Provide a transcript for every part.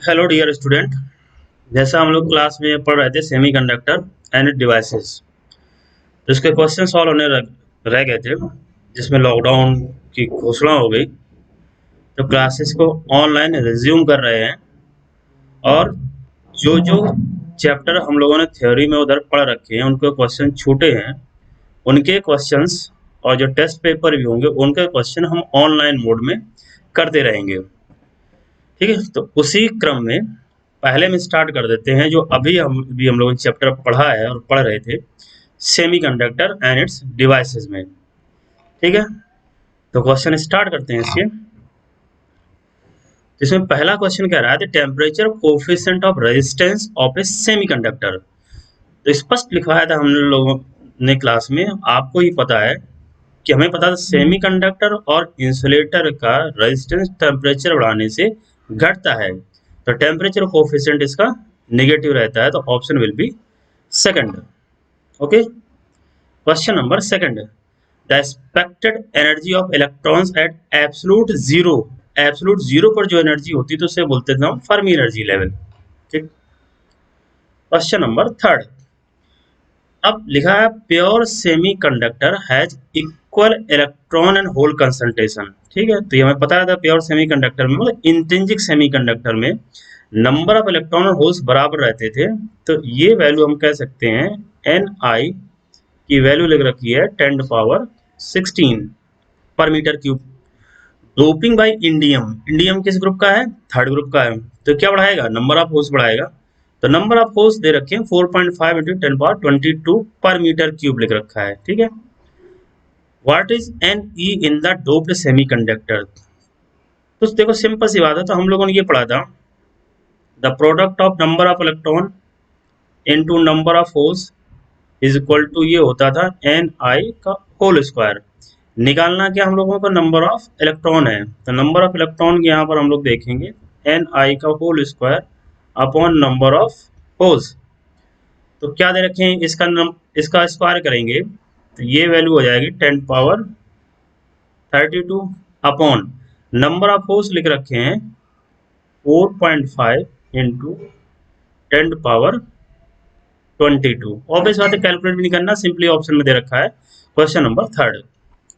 Hello dear student. जैसा हम लोग क्लास में पढ़ रहे थे सेमीकंडक्टर एंड इट डिवाइसेस, तो इसके क्वेश्चन सॉल्व होने रह गए थे, जिसमें लॉकडाउन की घोषणा हो गई। तो क्लासेस को ऑनलाइन रिज्यूम कर रहे हैं और जो जो चैप्टर हम लोगों ने थ्योरी में उधर पढ़ रखे हैं उनके क्वेश्चन छूटे हैं, उनके क्वेश्चंस और जो टेस्ट पेपर भी होंगे उनके क्वेश्चन हम ऑनलाइन मोड में करते रहेंगे। ठीक है, तो उसी क्रम में पहले में स्टार्ट कर देते हैं जो अभी हम लोगों ने चैप्टर पढ़ा है और पढ़ रहे थे, सेमीकंडक्टर एंड इट्स डिवाइसेस में। ठीक है, तो क्वेश्चन स्टार्ट करते हैं इसके। इसमें पहला क्वेश्चन कह रहा है temperature coefficient of resistance of A semiconductor. तो स्पष्ट लिखवाया था हम लोगों ने क्लास में, आपको ही पता है कि हमें पता था सेमीकंडक्टर और इंसुलेटर का रेजिस्टेंस टेम्परेचर बढ़ाने से घटता है, तो टेम्परेचर कोफिशिएंट इसका नेगेटिव रहता है, तो option will be second. Okay, question number second, the expected energy of electrons at absolute zero. Absolute zero पर जो एनर्जी होती है तो उसे बोलते थे हम फर्मी एनर्जी लेवल। ठीक, क्वेश्चन नंबर थर्ड, अब लिखा है pure semiconductor has equal electron and hole concentration. ठीक है, तो ये हमें पता था प्योर सेमीकंडक्टर में, मतलब इंट्रिंसिक सेमीकंडक्टर में नंबर ऑफ इलेक्ट्रॉन और होल्स बराबर रहते थे। तो ये वैल्यू हम कह सकते हैं एन आई की वैल्यू लिख रखी है 10⁻16 पर metre cube. Doping by indium, indium किस ग्रुप का है? थर्ड ग्रुप का है, तो क्या बढ़ाएगा? नंबर ऑफ होल्स बढ़ाएगा। तो नंबर ऑफ होल्स दे रखे हैं 4.5 × 10⁻22 पर मीटर क्यूब लिख रखा है। ठीक है, what is n e in the doped semiconductor? तो देखो सिंपल सी बात है, तो हम लोगों ने ये पढ़ा था the product of number of electron into number of holes is equal to, ये होता था एन आई का होल स्क्वायर। निकालना क्या हम लोगों को? नंबर ऑफ इलेक्ट्रॉन है, तो नंबर ऑफ इलेक्ट्रॉन यहाँ पर हम लोग देखेंगे एन आई का hole square upon number of holes. तो क्या दे रखे हैं? इसका स्क्वायर करेंगे तो ये वैल्यू हो जाएगी 10⁻32 अपॉन नंबर ऑफ होल्स लिख रखे हैं 4.5 × 10⁻22। ऑब्वियस बात है, कैलकुलेट भी नहीं करना, सिंपली ऑप्शन में दे रखा है question number third.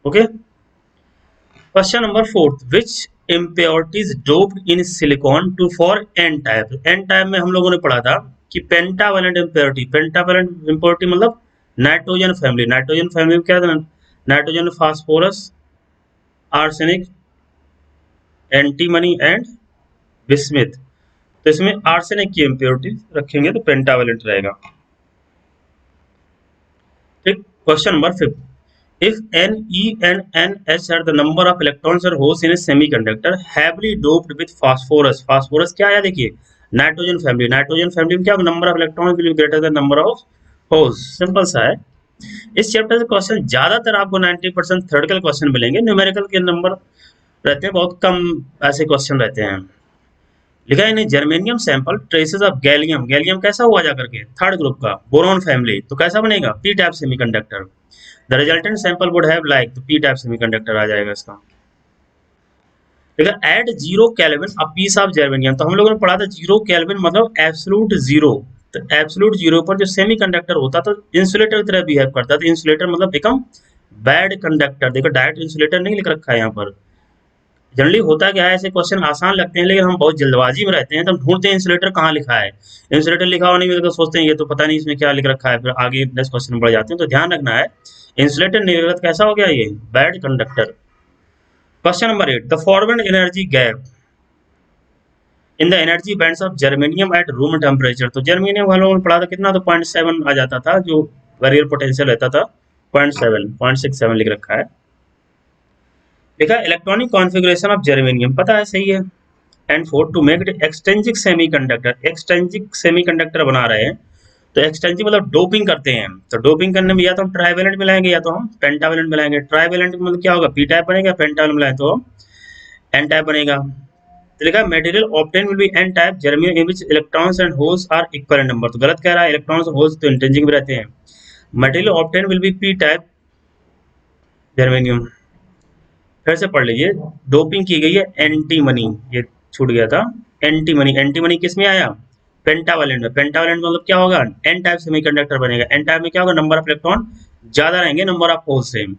Okay, question number fourth, which impurities doped in silicon to for n type. N type में हम लोगों ने पढ़ा था कि पेंटावैलेंट इम्प्योरिटी, पेंटावैलेंट इम्प्योरिटी मतलब नाइट्रोजन फैमिली। नाइट्रोजन फैमिली में क्या था? Nitrogen, phosphorus, arsenic, antimony and bismuth. तो इसमें आर्सेनिक की इम्प्योरिटी रखेंगे तो पेंटावैलेंट रहेगा। ठीक, question number fifth, if Ne and NH are the number of electrons or holes in a semiconductor heavily doped with phosphorus। phosphorus क्या है? देखिए नाइट्रोजन फैमिली, नाइट्रोजन फैमिली में क्या number of electron will be greater than number of holes. Simple सा है। इस chapter से question ज्यादातर आपको 90% थ्योरेटिकल क्वेश्चन मिलेंगे, न्यूमेरिकल के नंबर रहते हैं बहुत कम, ऐसे क्वेश्चन रहते हैं। लिखा है germanium sample traces of gallium. Gallium कैसा हुआ जाकर के? थर्ड ग्रुप का, बोरॉन फैमिली, तो कैसा बनेगा? P type semiconductor. The resultant sample would have like, तो पी टाइप सेमीकंडक्टर आ जाएगा इसका। देखा at 0 kelvin a piece of germanium, तो हम लोगों ने पढ़ा था 0 केल्विन मतलब एब्सोल्यूट जीरो। तो एब्सोल्यूट जीरो पर जो सेमीकंडक्टर होता तो इंसुलेटर की तरह बिहेव करता था। इंसुलेटर मतलब बिकम बैड कंडक्टर। देखो डायरेक्ट इंसुलेटर नहीं लिख रखा है यहाँ पर। जनरली होता क्या है, ऐसे क्वेश्चन आसान लगते हैं लेकिन हम बहुत जल्दबाजी में रहते हैं, तो हम ढूंढते हैं इंसुलेटर कहाँ लिखा है। इंसुलेटर लिखा हुआ नहीं तो सोचते हैं ये तो पता नहीं इसमें क्या लिख रखा है, फिर आगे नेक्स्ट क्वेश्चन में बढ़ जाते हैं। तो ध्यान रखना है, इंसुलेटर निर्गत कैसा हो गया? ये bad conductor. Question number 8, the forward energy gap in the energy bands of germanium eight room temperature. तो जर्मेनियम वालों ने पढ़ा था कितना? तो 0.7 आ जाता था, जो बैरियर पोटेंशियल रहता था 0.67 लिख रखा है। देखा इलेक्ट्रॉनिक कॉन्फ़िगरेशन ऑफ जर्मेनियम, पता है, सही है। And for, to make it extrinsic semiconductor. Extrinsic semiconductor बना रहे हैं, तो एक्सटेंजिक मतलब डोपिंग करते हैं। तो डोपिंग करने में या तो हम ट्राइवेलेंट मिलाएंगे या तो हम पेंटावेलेंट मिलाएंगे। ट्राइवेलेंट मतलब क्या होगा? पी टाइप बनेगा, पेंटावेलेंट मिलाएं तो एन टाइप बनेगा। तो लिखा material obtain will be n type germanium in which electrons and holes are equal in number. तो गलत कह रहा है, इलेक्ट्रॉन्स और होल्स तो इंट्रिंसिक में रहते हैं। Material obtain will B P type germanium. फिर से पढ़ लीजिए, डोपिंग की गई है एंटीमनी, ये छूट गया था, एंटीमनी, एंटीमनी किस में आया, पेंटावैलेंट में। पेंटावैलेंट मतलब क्या होगा, एन टाइप सेमीकंडक्टर बनेगा। एन टाइप में क्या होगा, नंबर ऑफ इलेक्ट्रॉन ज्यादा रहेंगे, नंबर ऑफ होल सेम।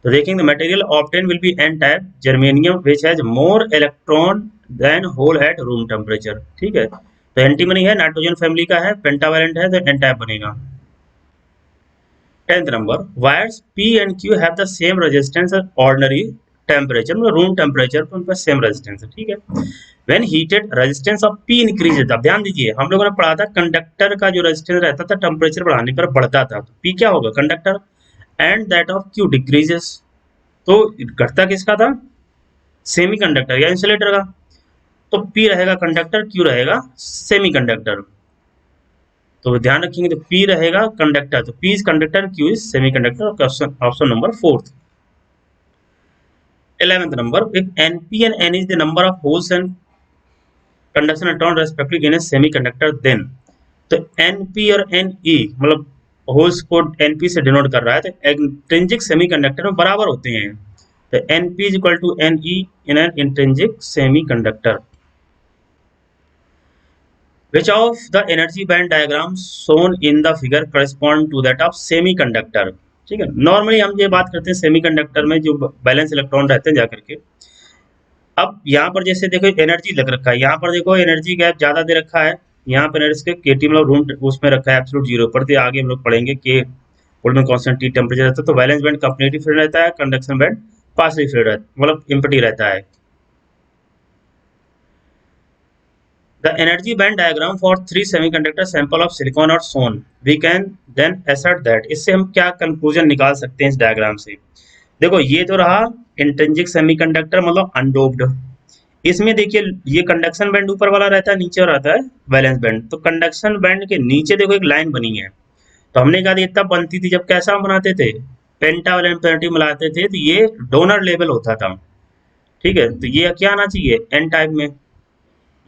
तो देखेंगे material obtain will be n type germanium which has more electron than hole at room temperature. ठीक है, तो एंटीमनी है, नाइट्रोजन फैमिली का है, पेंटावैलेंट है, तो एन टाइप बनेगा। 10th number, wires P and Q have the same resistance at ordinary temperature, मतलब रूम टेम्परेचर पर उनका सेम रेजिस्टेंस है। ठीक है, when heated resistance of P increases, अब ध्यान दीजिए हम लोगों ने पढ़ा था कंडक्टर का जो रेजिस्टेंस रहता था टेम्परेचर बढ़ाने पर बढ़ता था, तो P क्या होगा, conductor, and that of Q decreases, तो घटता किसका था, सेमीकंडक्टर या इंसुलेटर का। तो P रहेगा कंडक्टर, Q रहेगा सेमीकंडक्टर। तो ध्यान रखेंगे, तो P रहेगा कंडक्टर, तो P is conductor, Q is semiconductor. Option number 4। 11th number, if Np and N is the number of holes and conduction electron respectively in a semiconductor, then तो Np और Ne मतलब holes को Np से denote कर रहा है, तो intrinsic semiconductor में बराबर होते हैं। तो Np is equal to Ne in an intrinsic semiconductor. Which of the energy band diagrams shown in the figure correspond to that of semiconductor? ठीक है, नॉर्मली हम ये बात करते हैं सेमीकंडक्टर में जो बैलेंस इलेक्ट्रॉन रहते हैं जाकर के। अब यहाँ पर जैसे देखो एनर्जी लग रखा है, यहाँ पर देखो एनर्जी गैप ज्यादा दे रखा है, यहाँ पर एनर्जी केटी मतलब रूम उसमें रखा है एब्सोल्यूट जीरो पर, आगे हम लोग पढ़ेंगे कि बोल्टजमैन कांस्टेंट टी टेम्परेचर रहता है, तो वैलेंस बैंड कंप्लीटली फिल्ड रहता है, कंडक्शन बैंड पार्शियली फिल्ड रहता है, मतलब एम्प्टी रहता है। The energy band diagram for 3 semiconductor sample of silicon are shown. We can then assert that, इससे हम क्या कंक्लूजन निकाल सकते हैं इस डायग्राम से। देखो ये तो रहा इंट्रिंसिक सेमीकंडक्टर मतलब अनडोप्ड। इसमें देखिए ये कंडक्शन बैंड ऊपर वाला रहता है, नीचे रहता है वैलेंस बैंड। तो कंडक्शन बैंड के नीचे देखो एक लाइन बनी है, तो हमने कहा ये तब बनती थी जब कैसा हम बनाते थे, पेंटावैलेंट पेरिटी मिलाते थे, तो ये डोनर लेवल होता था। ठीक है, तो ये क्या आना चाहिए एन टाइप में।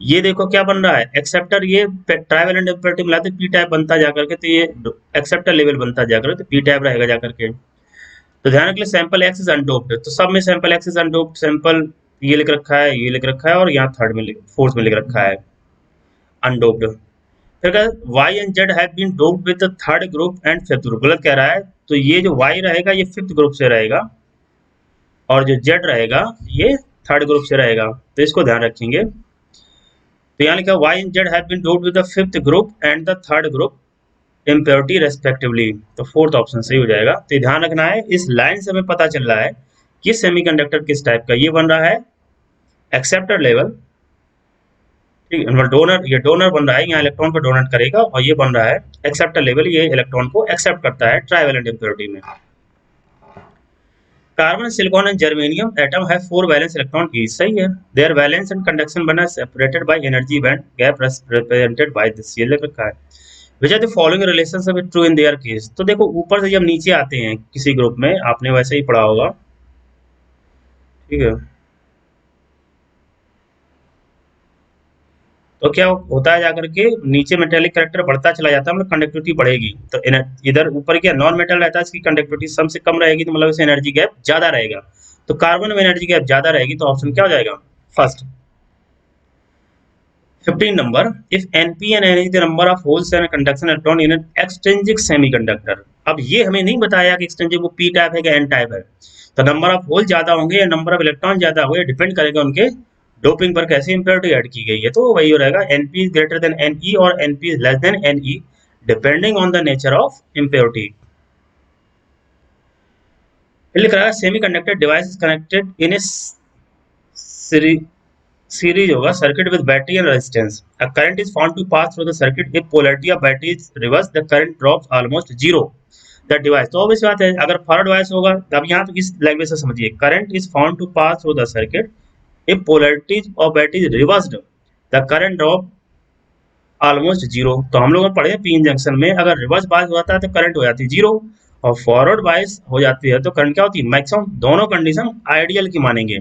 ये देखो क्या बन रहा है एक्सेप्टर, ये ट्राइवेलेंट इम्पेरेटिव मिलाते पी टाइप बनता जाकर के, तो ये एक्सेप्टर लेवल बनता जाकर, तो पी टाइप रहेगा जाकर के। तो ध्यान रखिए सैंपल एक्स इज अनडोप्ड, तो सब में सैंपल एक्स इज अनडोप्ड, सैंपल ये लिख रखा है, ये लिख रखा है, और यहाँ थर्ड में फोर्थ में लिख रखा है अनडोप्ड। फिर Y and Z have been doped with the third group and fifth group, गलत कह रहा है, तो ये जो वाई रहेगा ये फिफ्थ ग्रुप से रहेगा, और जो जेड रहेगा ये थर्ड ग्रुप से रहेगा, तो इसको ध्यान रखेंगे। तो यहाँ लिखा y and z have been doped with the fifth group and the third group impurity respectively, तो फोर्थ ऑप्शन सही हो जाएगा। तो ध्यान रखना है, इस लाइन से हमें पता चल रहा है कि सेमीकंडक्टर किस टाइप का, ये बन रहा है एक्सेप्टर लेवल, ठीक है, डोनर, ये डोनर बन रहा है, यहाँ इलेक्ट्रॉन को डोनेट करेगा, और ये बन रहा है एक्सेप्टर लेवल, ये इलेक्ट्रॉन को एक्सेप्ट करता है ट्राइवेलेंट इम्प्योरिटी में। Carbon, silicon and germanium atom have 4 valence electron each, सही है। Their valence and conduction band separated by energy band gap represented by this, ये लिख रखा है। Which are the following relationship is true in their case, तो देखो ऊपर से जब नीचे आते हैं किसी ग्रुप में, आपने वैसे ही पढ़ा होगा, ठीक है। तो क्या होता है जाकर के नीचे मेटेलिक कैरेक्टर बढ़ता चला जाता है, मतलब कंडक्टिविटी बढ़ेगी, तो इधर ऊपर क्या नॉन मेटल रहता है, इसकी कंडक्टिविटी सम से कम रहेगी, तो मतलब इसे एनर्जी गैप ज्यादा रहेगा, तो कार्बन में एनर्जी गैप ज्यादा रहेगी, तो ऑप्शन क्या हो जाएगा first. 15 number, if Np and N is the number of holes and conduction electron in an extrinsic semiconductor, अब ये हमें नहीं बताया कि एक्सटेंसिव वो पी टाइप है या एन टाइप है, तो नंबर ऑफ होल ज्यादा होंगे या नंबर ऑफ इलेक्ट्रॉन ज्यादा होंगे, डिपेंड करेगा उनके डोपिंग पर कैसे इंप्योरिटी ऐड की गई है, तो वही हो रहेगा Np is greater than Ne और Np is less than Ne depending on the nature of impurity. लिख रहा है semiconductor device connected in A series होगा circuit with battery and resistance, a current is found to pass through the circuit if polarity of battery is reversed, the current drops almost zero, the device, तो obvious बात है अगर forward bias होगा, अब यहाँ तो इस लैंग्वेज से समझिए, current is found to pass through the circuit if polarity of battery is reversed, the current drop almost zero, तो हम लोग पढ़े पीएन जंक्शन में अगर रिवर्स बायस होता है तो करंट हो जाती है जीरो, और फॉरवर्ड बायस हो जाती है तो करंट क्या होती है मैक्सिमम, दोनों कंडीशन आइडियल की मानेंगे।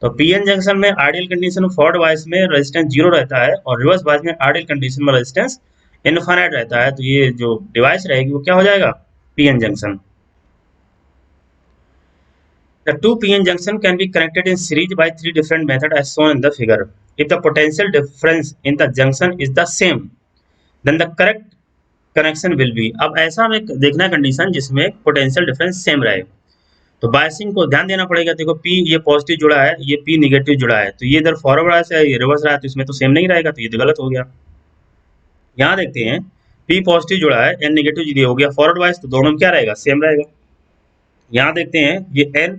तो पीएन जंक्शन में आइडियल कंडीशन में फॉरवर्ड बायस में रेजिस्टेंस जीरो रहता है, और रिवर्स बायस में आइडियल कंडीशन में रेजिस्टेंस इनफाइनाइट रहता है, तो ये जो डिवाइस रहेगी वो क्या हो जाएगा PN junction. The two PN junction can be connected in series by three different methods as shown in the figure. If the potential difference in the junction is the same, then the correct connection will be. अब ऐसा हमें देखना है condition जिसमें potential difference same रहे। तो biasing को ध्यान देना पड़ेगा। देखो P ये पॉजिटिव जुड़ा है, ये P निगेटिव जुड़ा है, तो ये इधर फॉरवर्ड बायस है, ये रिवर्स रहा है, तो इसमें तो सेम नहीं रहेगा, तो ये तो गलत हो गया। यहाँ देखते हैं P पॉजिटिव जुड़ा है, N निगेटिव यदि हो गया फॉरवर्ड बायस, तो दोनों में क्या रहेगा, सेम रहेगा। यहाँ देखते हैं ये N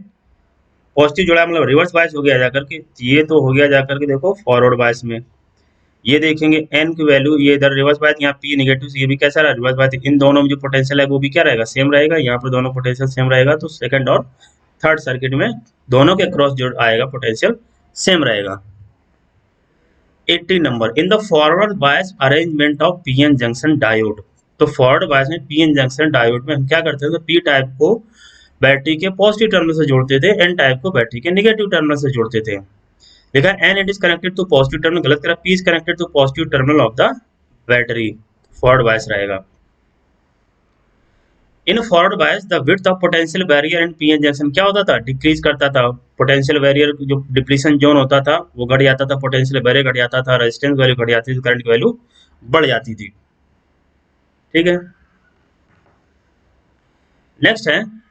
पॉजिटिव जुड़ा है, मतलब रिवर्स बायस हो गया जाकर के, ये तो हो गया जाकर के देखो फॉरवर्ड बायस में। ये देखेंगे N की वैल्यू, ये इधर रिवर्स बायस, यहाँ P निगेटिव, ये भी कैसा रहा, रिवर्स बायस। इन दोनों में जो पोटेंशियल है वो भी क्या रहेगा, सेम रहेगा। यहाँ पर दोनों पोटेंशियल सेम रहेगा, तो सेकंड और थर्ड सर्किट में दोनों के क्रॉस जो आएगा पोटेंशियल सेम रहेगा। 80 number, in the forward bias arrangement of PN junction diode. तो फॉरवर्ड बायस में पीएन जंक्शन डायोड में हम क्या करते हैं, तो पी टाइप को बैटरी के पॉजिटिव टर्मिनल से जोड़ते थे, एन टाइप को बैटरी के नेगेटिव टर्मिनल से जोड़ते थे। देखा N it is connected to positive terminal, गलत करा, P is connected to positive terminal of the battery, forward bias रहेगा। In forward bias the width of potential barrier and PN junction क्या होता था, डिक्रीज करता था। पोटेंशियल बैरियर जो depletion zone होता था वो घट जाता था, पोटेंशियल बैरियर घट जाता था, रेजिस्टेंस वैल्यू घट जाती थी, करंट की वैल्यू बढ़ जाती थी। ठीक है, नेक्स्ट है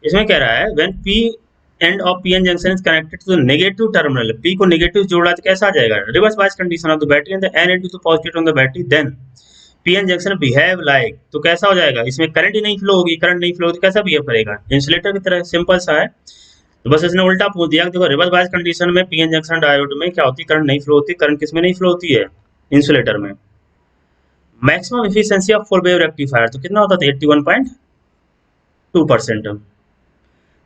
इसमें कह रहा है when p end of PN junction is connected to the negative terminal, p को नेगेटिव जोड़ा तो कैसा आ जाएगा, reverse bias condition of the battery and the n into the positive on the battery, then PN junction behave like, तो कैसा हो जाएगा, इसमें करंट ही नहीं फ्लो होगी, करंट नहीं फ्लो होगी तो कैसा बिहेव करेगा, इंसुलेटर की तरह, सिंपल सा है। तो बस इसने उल्टा पूछ दिया। देखो रिवर्स बायस कंडीशन में पीएन जंक्शन डायोड में क्या होती है, करंट नहीं फ्लो होती, करंट किसमें नहीं फ्लो होती है, इंसुलेटर में। Maximum efficiency of full wave rectifier तो कितना होता था, 81.2%।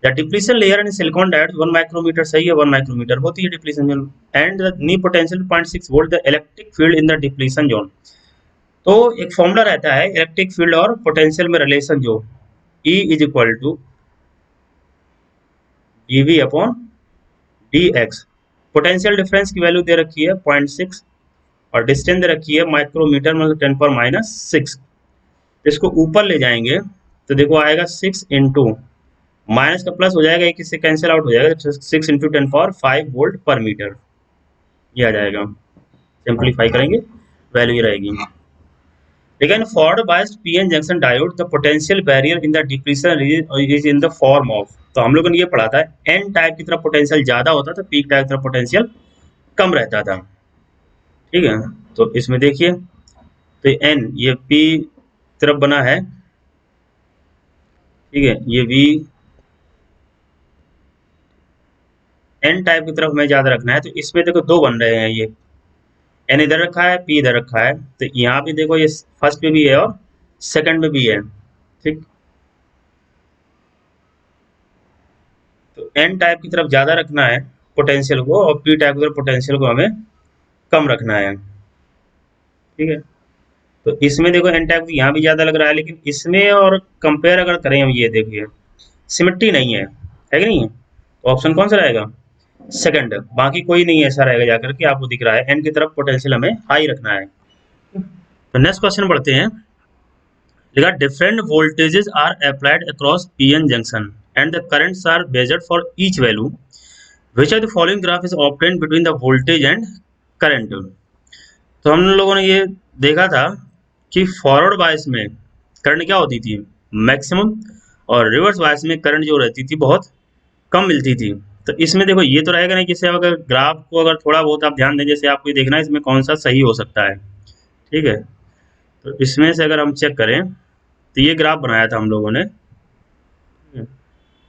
The depletion layer in silicon diode 1 micrometre, सही है 1 माइक्रोमीटर होती है depletion zone, and the knee potential 0.6 volt the electric field in the depletion zone. तो एक फॉर्मूला रहता है इलेक्ट्रिक फील्ड और पोटेंशियल में रिलेशन, जो E is equal to dV upon dx। Potential difference की वैल्यू दे रखी है 0.6 और डिस्टेंस दे रखी है माइक्रोमीटर, मतलब 10⁻⁻⁶। इसको ऊपर ले जाएंगे तो देखो आएगा 6 इंटू माइनस का प्लस हो जाएगा, एक इससे कैंसिल आउट हो जाएगा, 6 इंटू 10⁵ वोल्ट पर मीटर, ये आ जाएगा। सिंप्लीफाई करेंगे वैल्यू ये रहेगी। लेकिन forward biased PN junction diode the potential barrier in the depletion is in the form of, तो हम लोगों ने ये पढ़ा था एन टाइप की तरफ पोटेंशियल ज्यादा होता था, पी टाइप की तरफ पोटेंशियल कम रहता था। ठीक है, तो इसमें देखिए तो एन ये पी तरफ बना है, ठीक है, ये वी एन टाइप की तरफ हमें ज्यादा रखना है, तो इसमें देखो दो बन रहे हैं, ये एन इधर रखा है, पी इधर रखा है, तो यहाँ भी देखो ये फर्स्ट में भी है और सेकंड में भी है। ठीक, तो एन टाइप की तरफ ज्यादा रखना है पोटेंशियल को, और पी टाइप की तरफ पोटेंशियल को हमें कम रखना है। ठीक है, तो इसमें देखो एन टाइप यहाँ भी ज्यादा लग रहा है, लेकिन इसमें और कंपेयर अगर करें हम, ये देखिए सिमेट्री नहीं है कि नहीं है, तो ऑप्शन कौन सा रहेगा, सेकंड। बाकी कोई नहीं ऐसा रहेगा जाकर के आपको दिख रहा है, एन की तरफ पोटेंशियल हमें हाई रखना है। तो नेक्स्ट क्वेश्चन बढ़ते हैं। देखा different voltages are applied across PN junction and the currents are measured for each value, which of the following graph is obtained between the voltage and current. तो हम लोगों ने ये देखा था कि फॉरवर्ड बायस में करंट क्या होती थी, मैक्सिमम, और रिवर्स बायस में करंट जो रहती थी बहुत कम मिलती थी। तो इसमें देखो ये तो रहेगा नहीं, जैसे अगर ग्राफ को अगर थोड़ा बहुत आप ध्यान दें, जैसे आपको ये देखना है इसमें कौन सा सही हो सकता है। ठीक है, तो इसमें से अगर हम चेक करें तो ये ग्राफ बनाया था हम लोगों ने,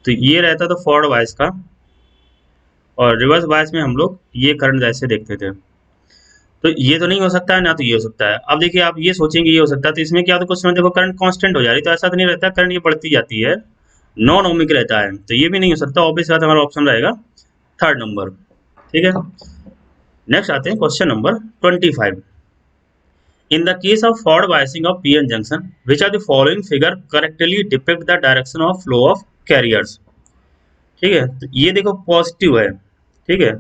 तो ये रहता था फॉरवर्ड बायस का, और रिवर्स बायस में हम लोग ये करंट जैसे देखते थे। तो ये तो नहीं हो सकता है ना, तो ये हो सकता है। अब देखिए आप ये सोचेंगे ये हो सकता है, तो इसमें क्या होता है, कुछ समय देखो करंट कांस्टेंट हो जा रही, तो ऐसा तो नहीं रहता, करंट ये बढ़ती जाती है, नॉन ओमिक रहता है, तो ये भी नहीं हो सकता। ऑब्वियस बात हमारा ऑप्शन रहेगा थर्ड नंबर। ठीक है, नेक्स्ट आते हैं question number 25। In the case of forward biasing of PN junction, which are the following figure correctly depict the direction of flow of carriers. ठीक है, तो ये देखो पॉजिटिव है, ठीक है,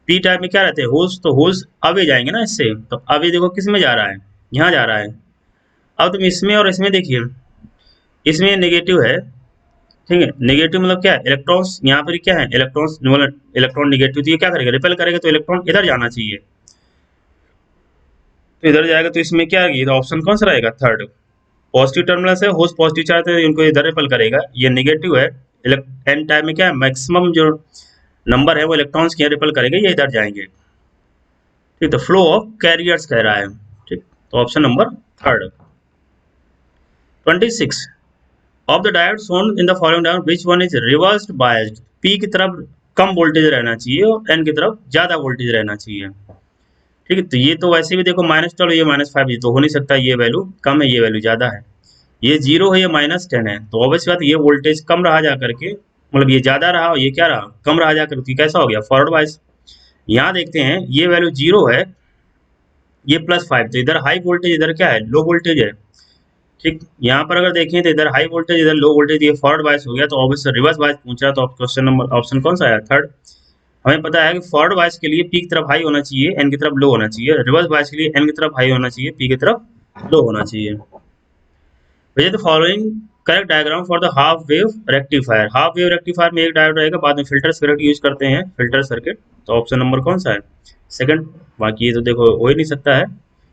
पी टाइप में क्या रहते हैं, होल्स, तो होल्स अवे जाएंगे ना इससे, तो अवे देखो किस में जा रहा है, यहाँ जा रहा है, अब तुम इसमें और इसमें देखिए, इसमें नेगेटिव है, ठीक है, नेगेटिव मतलब क्या है, इलेक्ट्रॉन्स यहाँ पर क्या है, इलेक्ट्रॉन्स, इलेक्ट्रॉन नेगेटिव, तो ये क्या करेगा, रिपेल करेगा, तो इलेक्ट्रॉन इधर जाना चाहिए, तो इधर जाएगा, तो इसमें क्या है, ऑप्शन कौन सा रहेगा, थर्ड। पॉजिटिव टर्मिनल से होस्ट पॉजिटिव चार्ज है, उनको इधर रिपेल करेगा, ये नेगेटिव है, एन टाइम में क्या है, मैक्सिमम जो नंबर है वो इलेक्ट्रॉन्स के रिपेल करेंगे, ये इधर जाएंगे, ठीक, तो फ्लो ऑफ कैरियर्स कह रहा है, ठीक, तो option number third. 26 of the diode shown in the following diode which one is reversed biased, P की तरफ कम वोल्टेज रहना चाहिए और एन की तरफ ज्यादा वोल्टेज रहना चाहिए, ठीक है, तो ये तो वैसे भी देखो -12, ये -5, ये तो हो नहीं सकता, ये वैल्यू कम है, ये वैल्यू ज्यादा है, ये 0 है, ये -10 है, तो ऑब्वियस बात, ये वोल्टेज कम रहा जा करके, मतलब ये ज्यादा रहा और ये क्या रहा, कम रहा जा करके, कैसा हो गया, फॉरवर्ड बायस। यहाँ देखते हैं ये वैल्यू 0 है, ये +5, तो इधर हाई वोल्टेज, इधर क्या है, लो वोल्टेज है, ठीक, यहाँ पर अगर देखें तो इधर हाई वोल्टेज, इधर लो वोल्टेज, ये फॉरवर्ड बायस हो गया, तो ऑब्वियसली रिवर्स बायस पूछ रहा, तो क्वेश्चन नंबर ऑप्शन कौन सा है, थर्ड। हमें पता है कि फॉरवर्ड बायस के लिए पी की तरफ हाई होना चाहिए, एन की तरफ लो होना चाहिए, रिवर्स बायस के लिए एन की तरफ हाई होना चाहिए, पी की तरफ लो होना चाहिए। वजह the following correct diagram for the half wave rectifier, half wave rectifier में एक डायोड रहेगा, बाद में फिल्टर सर्किट यूज करते हैं, फिल्टर सर्किट, तो ऑप्शन नंबर कौन सा है, सेकंड। बाकी ये तो देखो हो ही नहीं सकता है,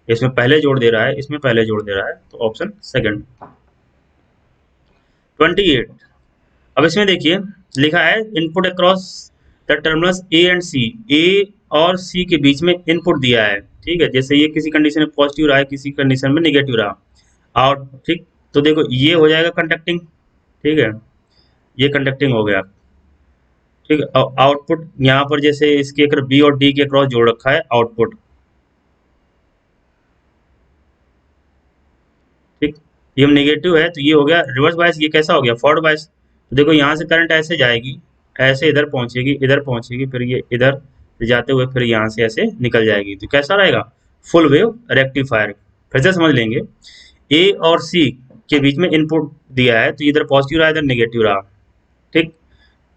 इसमें पहले जोड़ दे रहा है, इसमें पहले जोड़ दे रहा है, तो ऑप्शन सेकंड। 28 अब इसमें देखिए लिखा है input across the terminals A and C, A और सी के बीच में इनपुट दिया है, ठीक है, जैसे ये किसी कंडीशन में पॉजिटिव रहा है, किसी कंडीशन में नेगेटिव रहा, आउट, ठीक, तो देखो ये हो जाएगा कंडक्टिंग, ठीक है, ये कंडक्टिंग हो गया, ठीक है, आउटपुट यहाँ पर जैसे इसके अगर बी और डी के क्रॉस जोड़ रखा है, आउटपुट, ठीक, ये नेगेटिव है, तो ये हो गया रिवर्स बायस, ये कैसा हो गया, फॉरवर्ड बायस, तो देखो यहाँ से करंट ऐसे जाएगी, ऐसे इधर पहुंचेगी, फिर ये इधर जाते हुए फिर यहाँ से ऐसे निकल जाएगी, तो कैसा रहेगा, फुल वेव रेक्टिफायर। फिर से समझ लेंगे, ए और सी के बीच में इनपुट दिया है, तो इधर पॉजिटिव रहा, इधर नेगेटिव रहा, ठीक,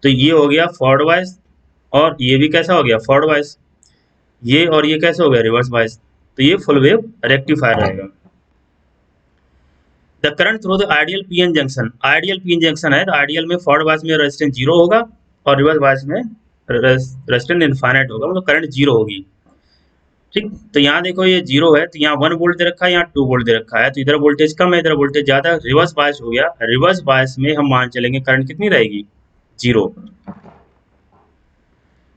तो ये हो गया फॉरवर्ड बायस, और ये भी कैसा हो गया, फॉरवर्ड बायस, ये और ये कैसे हो गया, रिवर्स बायस, तो ये फुल वेव रेक्टिफायर रहेगा। The current through the ideal PN junction, ideal PN junction है, तो आइडियल में फॉरवर्ड बायस में रेजिस्टेंस 0 होगा और रिवर्स बायस में रेजिस्टेंस इनफाइनाइट होगा, मतलब करंट 0 होगी, ठीक, तो यहाँ देखो ये 0 है, तो यहाँ 1 वोल्ट दे रखा है, यहाँ 2 वोल्ट दे रखा है, तो इधर वोल्टेज कम है, इधर वोल्टेज ज्यादा, रिवर्स बायस हो गया, रिवर्स बायस में हम मान चलेंगे करंट कितनी रहेगी, 0।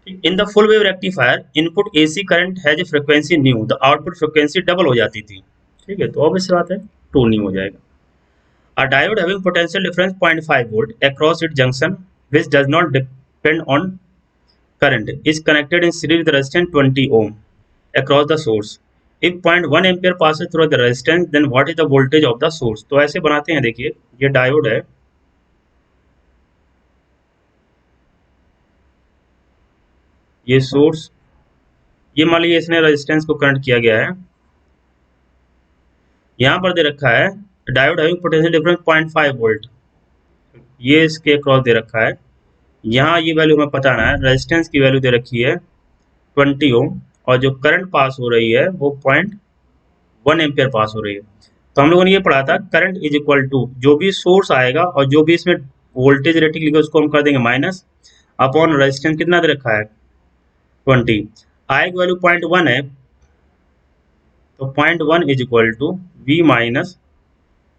In the full wave rectifier input AC current has a frequency new, the output frequency double हो जाती थी, ठीक है, तो ऑब्वियस बात है 2 न्यू हो जाएगा। A diode having potential difference 0.5 volt across its junction, which does not depend on current, is connected in series with resistance 20 ohm across the source. If 0.1 ampere passes through the resistance, then what is the voltage of the source? तो ऐसे बनाते हैं, देखिए ये diode है, ये source, ये मान लीजिए इसने रेजिस्टेंस को कनेक्ट किया गया है, यहाँ पर दे रखा है diode having potential difference 0.5 volt, ये इसके क्रॉस दे रखा है, यहाँ ये वैल्यू हमें पता है, रेजिस्टेंस की वैल्यू दे रखी है 20 ओम, और जो करंट पास हो रही है वो 0.1 एम्पियर पास हो रही है, तो हम लोगों ने ये पढ़ा था करंट इज इक्वल टू जो भी सोर्स आएगा और जो भी इसमें वोल्टेज रेटिंग लिखा उसको हम कर देंगे माइनस अपॉन रेजिस्टेंस, कितना दे रखा है 20, आई की वैल्यू 0.1 है, तो 0.1 is equal to V minus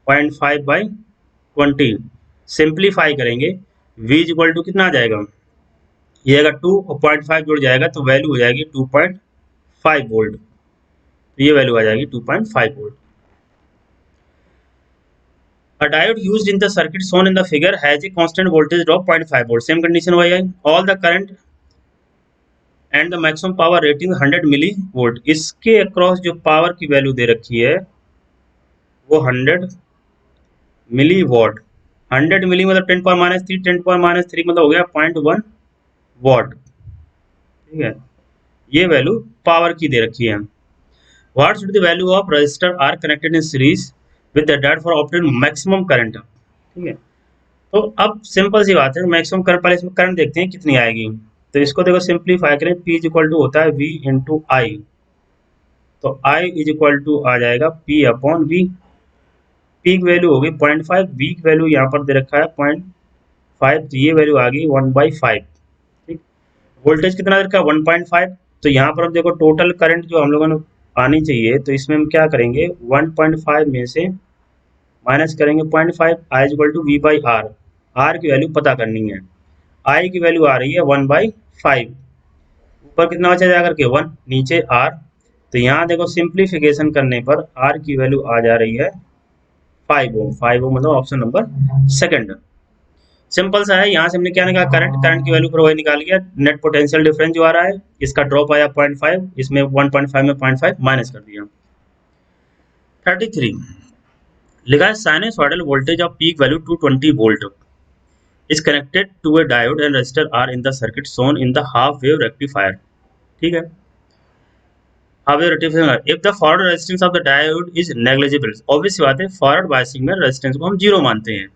0.5/20, simplify करेंगे, v इज इक्वल टू कितना आ जाएगा, ये अगर 2 और 0.5 जुड़ जाएगा तो वैल्यू हो जाएगी 2.5 वोल्ट, तो ये वैल्यू आ जाएगी 2.5 volt. A diode used in the circuit shown in the figure has a constant voltage drop 0.5 volt. Same condition वही है, all the current and the maximum power rating 100 millivolt, इसके across जो power की value दे रखी है वो 100 मिली what, 100 मिली मतलब 10⁻³ 10⁻³ मतलब हो गया 0.1 वॉट, ठीक है, ये वैल्यू पावर की दे रखी है। What should the value of resistor R connected in series with the diode for obtain maximum current, ठीक है, तो अब सिंपल सी बात है, मैक्सिमम करंट, पहले इसमें करंट देखते हैं कितनी आएगी, तो इसको देखो सिंप्लीफाई करें, P इज इक्वल टू होता है V इंटू आई, तो I इज इक्वल टू आ जाएगा P upon V, peak value होगी 0.5, वीक वैल्यू यहाँ पर दे रखा है 0.5, तो ये वैल्यू आ गई 1/5। ठीक, वोल्टेज कितना दे रखा है 1.5। तो यहाँ पर अब देखो टोटल करंट जो हम लोगों ने आनी चाहिए, तो इसमें हम क्या करेंगे 1.5 में से माइनस करेंगे 0.5, I is equal to V by R. R की वैल्यू पता करनी है, आई की वैल्यू आ रही है 1/5, ऊपर कितना बचा जा करके 1, नीचे आर। तो यहाँ देखो सिंप्लीफिकेशन करने पर आर की वैल्यू आ जा रही है 5 ओम। 5 ओम मतलब ऑप्शन नंबर सेकंड। सिंपल सा है, यहाँ से हमने क्या निकाला करंट, करंट की वैल्यू पर वही निकाल लिया। नेट पोटेंशियल डिफरेंस जो आ रहा है, इसका ड्रॉप आया 0.5, इसमें 1.5 में 0.5 माइनस कर दिया। 33 लिखा है sinusoidal voltage off peak value 220 volt is connected to a diode and resistor are in the circuit shown in the half wave rectifier। ठीक है, half wave rectifier if the forward resistance of the diode is negligible, obvious बात है forward biasing में resistance को हम zero मानते हैं।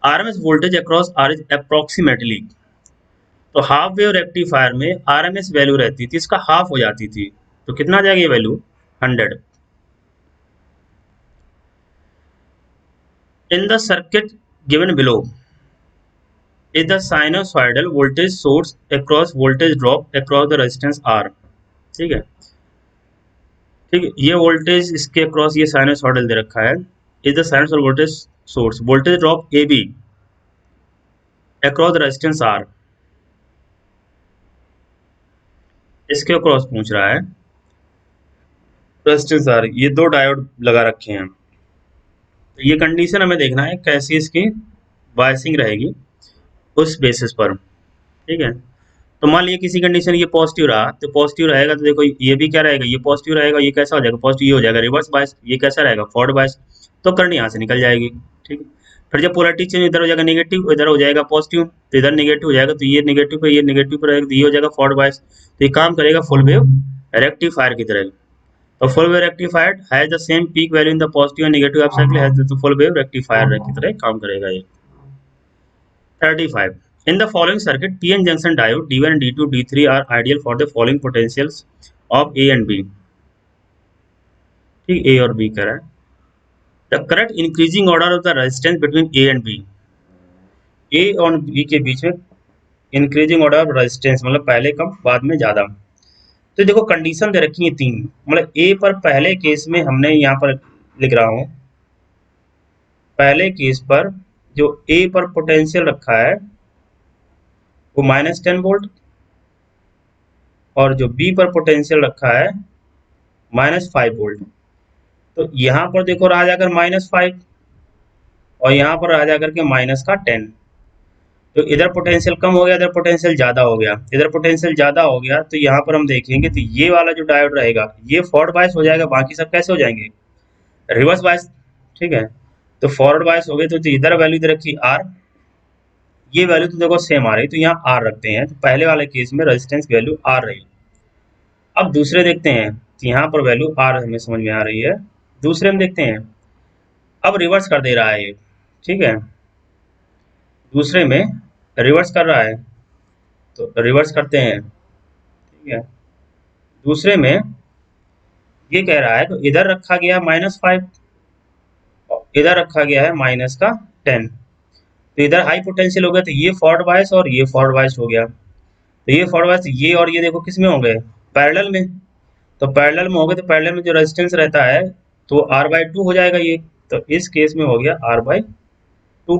RMS voltage across R is approximately, तो हाफ वेव रेक्टिफायर में RMS वैल्यू रहती थी, इसका हाफ हो जाती थी, तो कितना आ जाएगा ये value 100। In the circuit given below is the sinusoidal voltage source across voltage drop across the resistance R। ठीक है, ठीक है, ये वोल्टेज इसके अक्रॉस ये साइनसॉइडल दे रखा है। Is the sinusoidal voltage source voltage drop A B across the resistance R, इसके अक्रॉस पूछ रहा है रेजिस्टेंस आर, ये दो डायोड लगा रखे हैं। तो ये कंडीशन हमें देखना है कैसी इसकी बायसिंग रहेगी उस बेसिस पर। ठीक है, तो मान लीजिए किसी कंडीशन ये पॉजिटिव रहा, तो पॉजिटिव रहेगा तो देखो ये भी क्या रहेगा, ये पॉजिटिव रहेगा, ये कैसा हो जाएगा पॉजिटिव, ये हो जाएगा रिवर्स बायस, ये कैसा रहेगा फॉरवर्ड बायस, तो करंट यहाँ से निकल जाएगी। ठीक है, फिर जब पोलैरिटी चेंज इधर हो जाएगा नेगेटिव, इधर हो जाएगा पॉजिटिव, तो इधर नेगेटिव हो जाएगा, तो ये नेगेटिव पे ये नेगेटिव पर रहेगा, तो ये हो जाएगा फॉरवर्ड बायस। तो ये काम करेगा फुल वेव रेक्टिफायर की तरह। तो full wave rectifier has the same peak value in the positive and negative cycle has the full wave rectifier की तरह काम करेगा ये। 35 in the following circuit PN junction diode D1 and D2 D3 are ideal for the following potentials of A and B। ठीक, A और B कह रहा है। The correct increasing order of the resistance between A and B, A और B के बीच में increasing order of resistance मतलब पहले कम बाद में ज्यादा। तो देखो कंडीशन दे रखी है तीन, मतलब ए पर पहले केस में हमने यहाँ पर लिख रहा हूं, पहले केस पर जो ए पर पोटेंशियल रखा है वो -10 वोल्ट, और जो बी पर पोटेंशियल रखा है -5 वोल्ट। तो यहाँ पर देखो आ जाकर -5 और यहाँ पर आ जाकर के -10। तो इधर पोटेंशियल कम हो गया, इधर पोटेंशियल ज्यादा हो गया, इधर पोटेंशियल ज्यादा हो गया, तो यहाँ पर हम देखेंगे तो ये वाला जो डायोड रहेगा ये फॉरवर्ड बायस हो जाएगा, बाकी सब कैसे हो जाएंगे रिवर्स बायस। ठीक है, तो फॉरवर्ड बायस हो गए, तो इधर वैल्यू दे रखी आर, ये वैल्यू तो देखो सेम आ रही, तो यहाँ आर रखते हैं, तो पहले वाले केस में रेजिस्टेंस की वैल्यू आर रही। अब दूसरे देखते हैं, तो यहाँ पर वैल्यू आर हमें समझ में आ रही है। दूसरे में देखते हैं, अब रिवर्स कर दे रहा है ये। ठीक है, दूसरे में रिवर्स कर रहा है, तो रिवर्स करते हैं। ठीक है, दूसरे में ये कह रहा है तो इधर रखा गया -5 और इधर रखा गया है -10, तो इधर हाई पोटेंशियल हो गया, तो ये फॉरवर्ड बायस और ये फॉरवर्ड बायस हो गया। तो ये फॉरवर्ड बायस ये और ये देखो किस में हो गए पैरेलल में, तो पैरेलल में हो गए, तो पैरेलल में जो रेजिस्टेंस रहता है तो R/2 हो जाएगा ये, तो इस केस में हो गया R/2।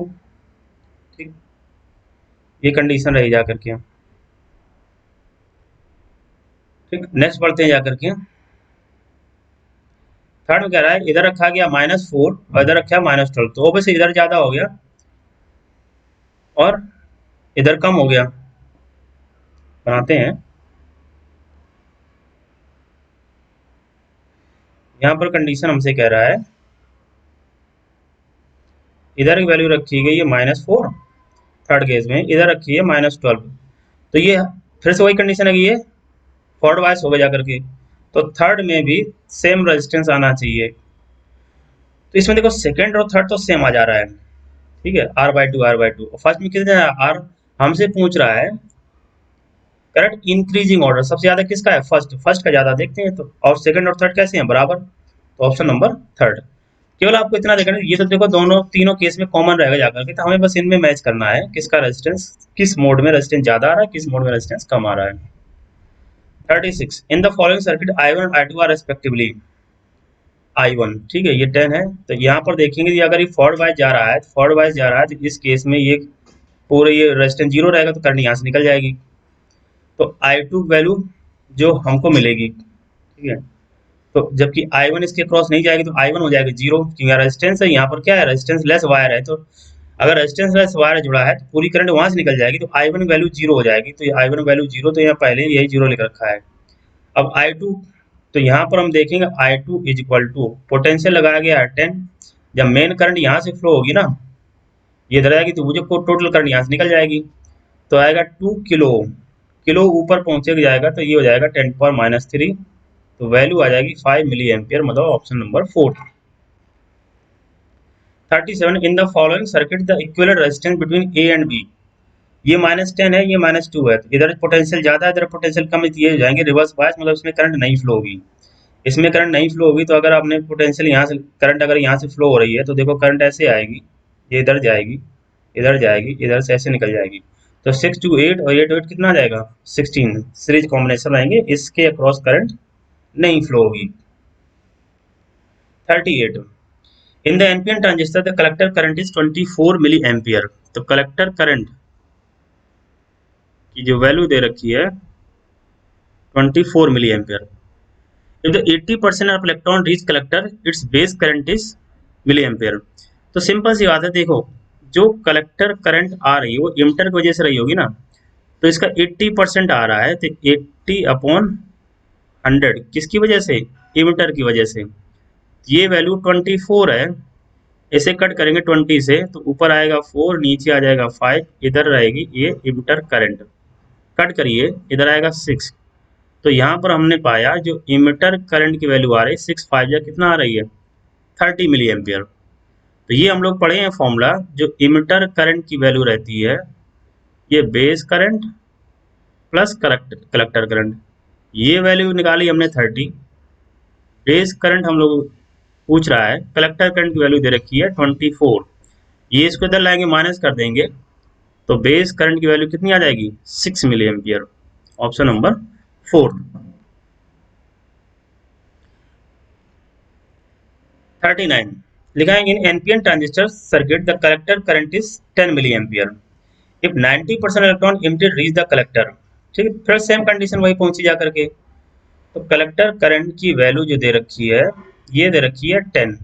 ठीक, ये कंडीशन रही जाकर के। ठीक, नेक्स्ट पढ़ते हैं जाकर के। थर्ड में कह रहा है इधर रखा गया -4 और इधर रखा -12, तो ऑब्वियसली इधर ज्यादा हो गया और इधर कम हो गया। बनाते हैं, यहाँ पर कंडीशन हमसे कह रहा है इधर की वैल्यू रखी गई है -4 थर्ड केस में, इधर रखी है -12, तो ये फिर से वही कंडीशन है कि ये फॉरवर्ड बायस हो गया जाकर के, तो थर्ड में भी सेम रेजिस्टेंस आना चाहिए। तो इसमें देखो सेकंड और थर्ड तो सेम आ जा रहा है। ठीक है, R/2 फर्स्ट में कितने आर हमसे पूछ रहा है करेक्ट इंक्रीजिंग ऑर्डर, सबसे ज्यादा किसका है फर्स्ट, फर्स्ट का ज्यादा देखते हैं, तो और सेकंड और थर्ड कैसे हैं बराबर, तो ऑप्शन नंबर थर्ड। केवल आपको इतना देखना है, ये तो देखो दोनों तीनों केस में कॉमन रहेगा जाकर के, तो हमें बस इनमें मैच करना है किसका रेजिस्टेंस, किस मोड में रेजिस्टेंस ज्यादा आ रहा है, किस मोड में रेजिस्टेंस कम आ रहा है। 36 इन द फॉलोइंग सर्किट I1 और I2 आर रेस्पेक्टिवली I1, ठीक है, ये 10 है। तो यहाँ पर देखेंगे कि अगर ये फॉरवर्ड वाइज जा रहा है, फॉरवर्ड वाइज जा रहा है, तो इस केस में ये पूरे ये रेजिस्टेंस जीरो रहेगा, तो करंट यहाँ से निकल जाएगी। तो I2 वैल्यू जो हमको मिलेगी, ठीक है, तो जबकि I1 इसके क्रॉस नहीं जाएगी, तो I1 हो जाएगा जीरो, क्योंकि रेजिस्टेंस है, यहाँ पर क्या है, रेजिस्टेंस लेस वायर है, तो अगर रेजिस्टेंस लेस वायर जुड़ा है तो पूरी करंट वहां से निकल जाएगी, तो I1 वैल्यू जीरो हो जाएगी। तो I1 वैल्यू जीरो, तो यहाँ पहले यही जीरो लिख रखा है। अब I2, तो यहाँ पर हम देखेंगे I2 is equal to potential लगाया गया है 10, जब मेन करंट यहाँ से फ्लो होगी ना, ये इधर आएगी, तो वो जो टोटल करंट यहाँ से निकल जाएगी, तो आएगा 2 किलो, किलो ऊपर पहुंचे जाएगा, तो ये हो जाएगा 10⁻³ तो वैल्यू आ जाएगी 5 मिली एम्पियर, मतलब option number 4। 37 in the following circuit the equivalent resistance between A and B, ये -10 है, ये -2 है, तो इधर पोटेंशियल ज्यादा है, इधर पोटेंशियल कम है, तो ये हो जाएंगे रिवर्स बायस, मतलब इसमें करंट नहीं फ्लो होगी। इसमें करंट नहीं फ्लो होगी, तो अगर आपने पोटेंशियल यहाँ से करंट अगर यहाँ से फ्लो हो रही है, तो देखो करंट ऐसे आएगी, ये इधर जाएगी, इधर जाएगी, इधर से ऐसे निकल जाएगी, तो 6 to 8 और 8 to 8 कितना आ जाएगा 16, सीरीज कॉम्बिनेशन आएंगे, इसके अक्रॉस करंट नहीं फ्लो होगी। 38 in the NPN transistor the collector current is 24 milliampere, तो कलेक्टर करंट की जो वैल्यू दे रखी है 24 milli ampere. If the 80% of electron reach collector its base current is milliampere, तो सिंपल सी बात है, देखो जो कलेक्टर करंट आ रही है वो इमिटर की वजह से रही होगी ना, तो इसका 80% आ रहा है, तो 80/100 किसकी वजह से, इमिटर की वजह से, ये वैल्यू 24 है, इसे कट करेंगे 20 से, तो ऊपर आएगा 4, नीचे आ जाएगा 5, इधर रहेगी ये इमिटर करंट, कट करिए, इधर आएगा 6, तो यहाँ पर हमने पाया जो इमिटर करंट की वैल्यू आ रही है 6 5 या कितना आ रही है 30 मिली एम्पियर। तो ये हम लोग पढ़े हैं फॉर्मूला, जो इमिटर करंट की वैल्यू रहती है ये base current plus collector current, ये वैल्यू निकाली हमने 30, बेस करंट हम लोग पूछ रहा है, कलेक्टर करंट की वैल्यू दे रखी है 24, ये इसको इधर लाएंगे माइनस कर देंगे, तो बेस करंट की वैल्यू कितनी आ जाएगी 6 मिली एम्पियर, ऑप्शन नंबर 4। 39 लिखा है in NPN transistor circuit the collector current is 10 milli ampere if 90% electron emitted reach the collector, ठीक है, फिर सेम कंडीशन वही पहुंची जा करके, तो कलेक्टर करंट की वैल्यू जो दे रखी है ये दे रखी है 10,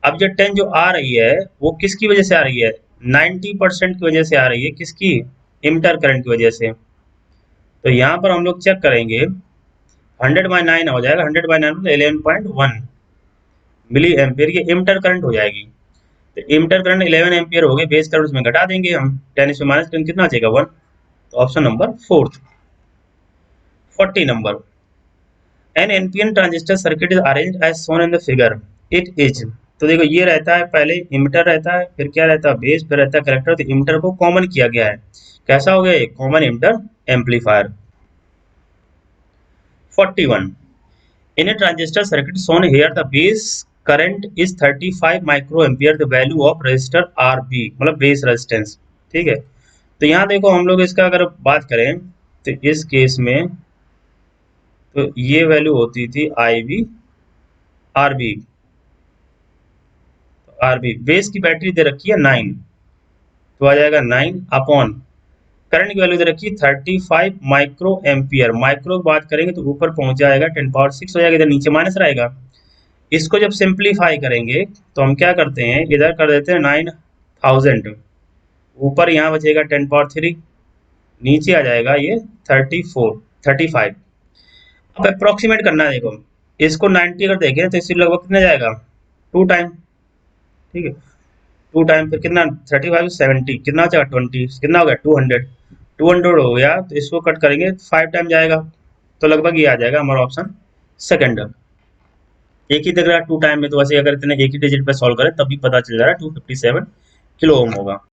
अब जो 10 जो आ रही है वो किसकी वजह से आ रही है 90% की वजह से आ रही है, किसकी, इमिटर करंट की वजह से, तो यहाँ पर हम लोग चेक करेंगे 100/9 हो जाएगा, 100/9 मतलब 11.1 मिली एम्पियर, ये इमिटर करंट हो जाएगी, तो इमिटर करंट 11 एम्पियर हो गए, बेस करंट उसमें घटा देंगे हम, 10 से माइनस करंट कितना चाहिए 1, तो option number 4। 40 number an NPN transistor circuit is arranged as shown in the figure it is, तो देखो ये रहता है, पहले इमिटर रहता है, फिर क्या रहता है बेस, फिर रहता है कलेक्टर, तो इमिटर को कॉमन किया गया है, कैसा हो गया ये common emitter amplifier. 41 in a transistor circuit shown here the base current is 35 microampere, the value of resistor RB मतलब बेस रेजिस्टेंस, ठीक है, तो यहाँ देखो हम लोग इसका अगर बात करें तो इस केस में तो ये वैल्यू होती थी IB RB, RB बेस की बैटरी दे रखी है 9, तो आ जाएगा 9 अपॉन करंट की वैल्यू दे रखी है 35 माइक्रो एम्पियर, माइक्रो की बात करेंगे तो ऊपर पहुंच जाएगा 10⁻6 हो जाएगा, इधर नीचे माइनस रहेगा, इसको जब सिंप्लीफाई करेंगे तो हम क्या करते हैं इधर कर देते हैं 9000, ऊपर यहाँ बचेगा 10⁻3, नीचे आ जाएगा ये 35, अब अप्रोक्सीमेट करना है, देखो इसको 90 अगर देखें तो इससे लगभग कितना जाएगा 2 टाइम, ठीक है, 2 टाइम फिर कितना 35 70 कितना जाएगा 20 कितना हो गया 200 हो गया, तो इसको कट करेंगे 5 टाइम जाएगा, तो लगभग ये आ जाएगा हमारा ऑप्शन सेकंड। एक ही जगह 2 टाइम में, तो वैसे अगर इतने एक ही डिजिट पे सॉल्व करें तब भी पता चल जा रहा है 257 किलो ओम होगा।